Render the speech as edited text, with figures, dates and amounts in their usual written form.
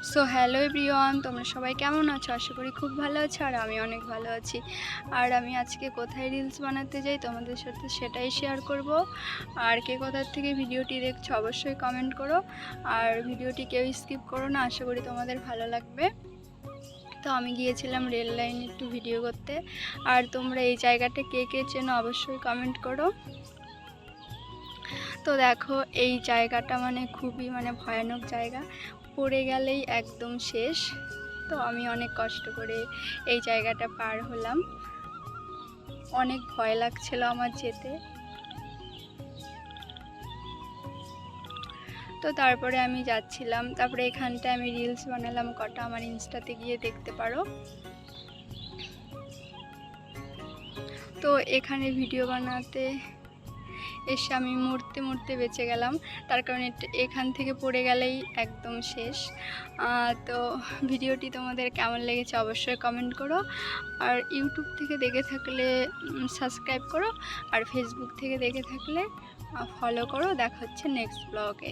So hello everyone, তোমরা সবাই কেমন আছো? আশা করি খুব ভালো আছো আর আমি অনেক ভালো আছি। আর আমি আজকে কোথায় রিলস বানাতে যাই তোমাদের সাথে সেটাই শেয়ার করব। আর কে কোথার থেকে ভিডিওটি দেখছো অবশ্যই কমেন্ট করো। আর ভিডিওটি কেউ স্কিপ করো না, আশা করি তোমাদের ভালো লাগবে। তো আমি গিয়েছিলাম রেল লাইনে একটু ভিডিও করতে। আর তোমরা এই জায়গাটা কে কে চেনো অবশ্যই কমেন্ট করো। তো দেখো, এই জায়গাটা খুবই ভয়ানক জায়গা, পড়ে গেলেই একদম শেষ। তো আমি অনেক কষ্ট করে এই জায়গাটা পার হলাম, অনেক ভয় লাগছিল আমার যেতে। তো তারপরে আমি যাচ্ছিলাম, তারপরে এখানটায় আমি রিলস বানালাম কটা, আমার ইনস্টাতে গিয়ে দেখতে পারো। তো এখানে ভিডিও বানাতে এসে আমি মরতে মরতে বেঁচে গেলাম, তার কারণ এখান থেকে পড়ে গেলেই একদম শেষ। তো ভিডিওটি তোমাদের কেমন লেগেছে অবশ্যই কমেন্ট করো। আর ইউটিউব থেকে দেখে থাকলে সাবস্ক্রাইব করো, আর ফেসবুক থেকে দেখে থাকলে ফলো করো। দেখা হচ্ছে নেক্সট ব্লগে।